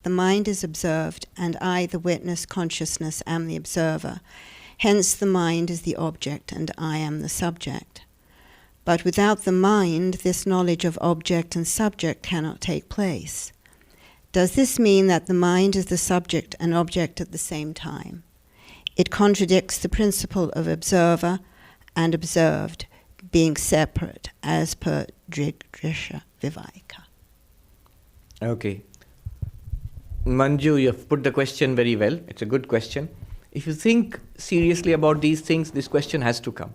The mind is observed, and I, the witness, consciousness, am the observer. Hence the mind is the object, and I am the subject. But without the mind, this knowledge of object and subject cannot take place. Does this mean that the mind is the subject and object at the same time? It contradicts the principle of observer and observed being separate, as per Drisha Viveka. Okay. Manju, you have put the question very well. It's a good question. If you think seriously about these things, this question has to come.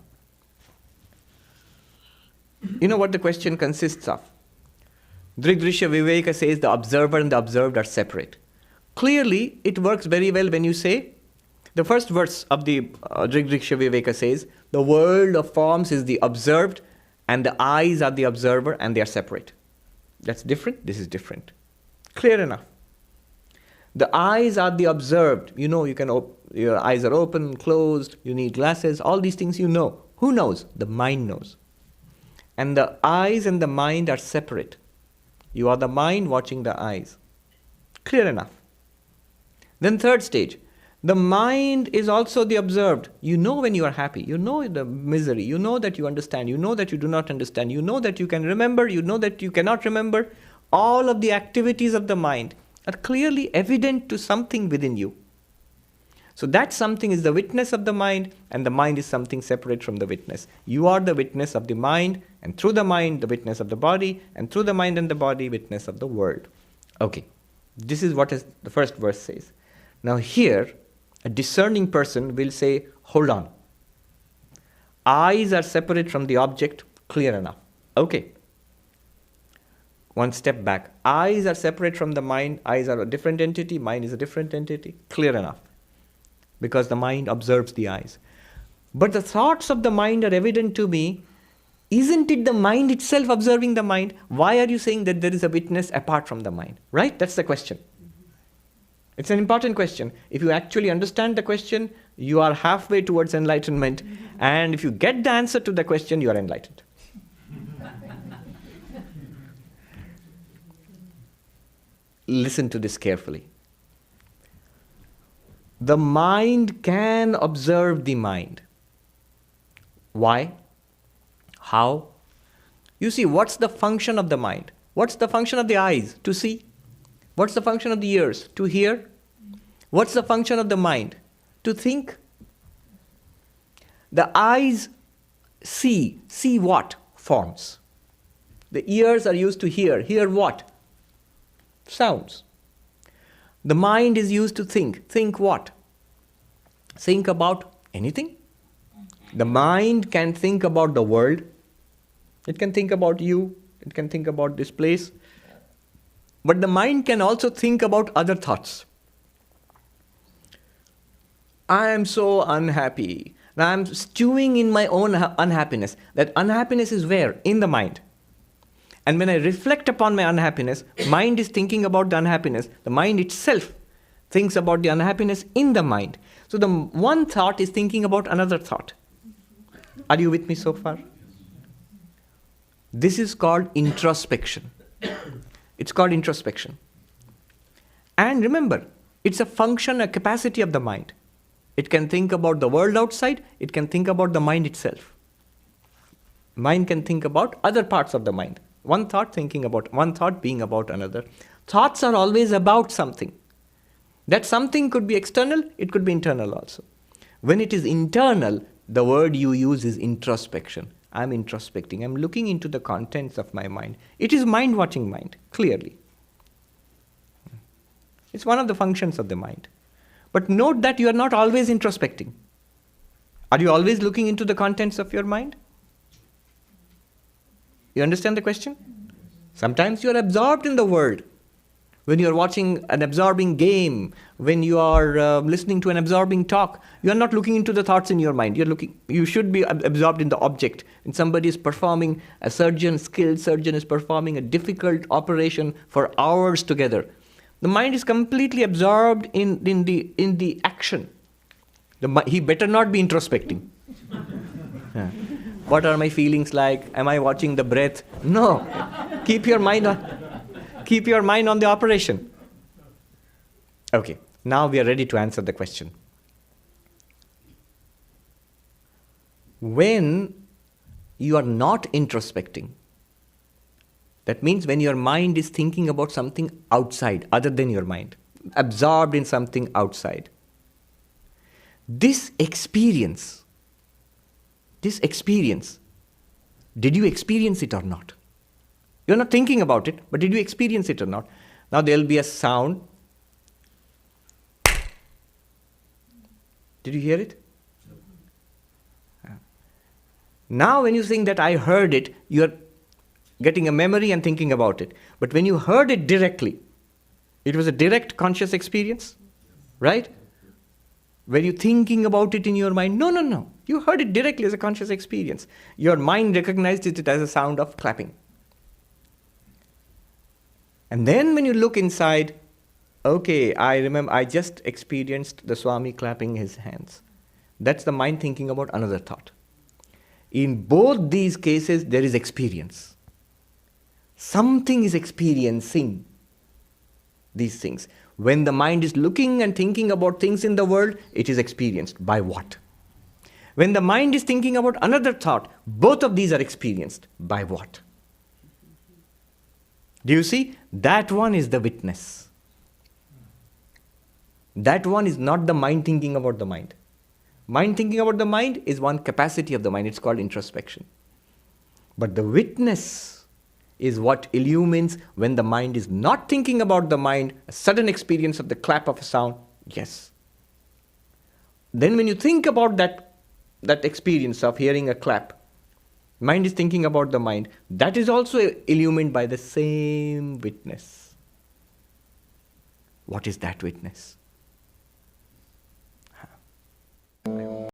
You know what the question consists of? Drisha Viveka says the observer and the observed are separate. Clearly, it works very well when you say, the first verse of the Drisha Viveka says, the world of forms is the observed and the eyes are the observer and they are separate. That's different, this is different. Clear enough. The eyes are the observed. You know, your eyes are open, closed, you need glasses, all these things you know. Who knows? The mind knows. And the eyes and the mind are separate. You are the mind watching the eyes. Clear enough. Then third stage. The mind is also the observed. You know when you are happy. You know the misery. You know that you understand. You know that you do not understand. You know that you can remember. You know that you cannot remember. All of the activities of the mind are clearly evident to something within you. So that something is the witness of the mind, and the mind is something separate from the witness. You are the witness of the mind, and through the mind, the witness of the body, and through the mind and the body, witness of the world. Okay, this is what the first verse says. Now here, a discerning person will say, hold on. Eyes are separate from the object, clear enough. Okay. One step back. Eyes are separate from the mind. Eyes are a different entity. Mind is a different entity. Clear enough. Because the mind observes the eyes. But the thoughts of the mind are evident to me. Isn't it the mind itself observing the mind? Why are you saying that there is a witness apart from the mind? Right? That's the question. It's an important question. If you actually understand the question, you are halfway towards enlightenment. And if you get the answer to the question, you are enlightened. Listen to this carefully. The mind can observe the mind. Why? How? You see, what's the function of the mind? What's the function of the eyes? To see. What's the function of the ears? To hear. What's the function of the mind? To think. The eyes see. See what? Forms. The ears are used to hear. Hear what? Sounds. The mind is used to think. Think what? Think about anything. The mind can think about the world. It can think about you. It can think about this place. But the mind can also think about other thoughts. I am so unhappy. I am stewing in my own unhappiness. That unhappiness is where? In the mind. And when I reflect upon my unhappiness, mind is thinking about the unhappiness. The mind itself thinks about the unhappiness in the mind. So the one thought is thinking about another thought. Are you with me so far? This is called introspection. It's called introspection. And remember, it's a function, a capacity of the mind. It can think about the world outside. It can think about the mind itself. Mind can think about other parts of the mind. One thought thinking about, one thought being about another. Thoughts are always about something. That something could be external, it could be internal also. When it is internal, the word you use is introspection. I'm introspecting. I'm looking into the contents of my mind. It is mind watching mind, clearly. It's one of the functions of the mind. But note that you are not always introspecting. Are you always looking into the contents of your mind? You understand the question? Sometimes you are absorbed in the world. When you are watching an absorbing game, when you are listening to an absorbing talk, you are not looking into the thoughts in your mind. You should be absorbed in the object. And somebody is performing, skilled surgeon is performing a difficult operation for hours together. The mind is completely absorbed in the action. He better not be introspecting. Yeah. What are my feelings like? Am I watching the breath? No. Keep your mind on the operation. Okay, now we are ready to answer the question. When you are not introspecting, that means when your mind is thinking about something outside, other than your mind, absorbed in something outside, this experience, did you experience it or not? You're not thinking about it, but did you experience it or not? Now there'll be a sound. Did you hear it? Now when you think that I heard it, you're getting a memory and thinking about it. But when you heard it directly, it was a direct conscious experience, right? Were you thinking about it in your mind? No. You heard it directly as a conscious experience. Your mind recognized it as a sound of clapping. And then when you look inside, okay, I remember I just experienced the Swami clapping his hands. That's the mind thinking about another thought. In both these cases, there is experience. Something is experiencing these things. When the mind is looking and thinking about things in the world, it is experienced. By what? When the mind is thinking about another thought, both of these are experienced. By what? Do you see? That one is the witness. That one is not the mind thinking about the mind. Mind thinking about the mind is one capacity of the mind. It's called introspection. But the witness is what illumines when the mind is not thinking about the mind, a sudden experience of the clap of a sound, yes. Then when you think about that experience of hearing a clap, mind is thinking about the mind, that is also illumined by the same witness. What is that witness?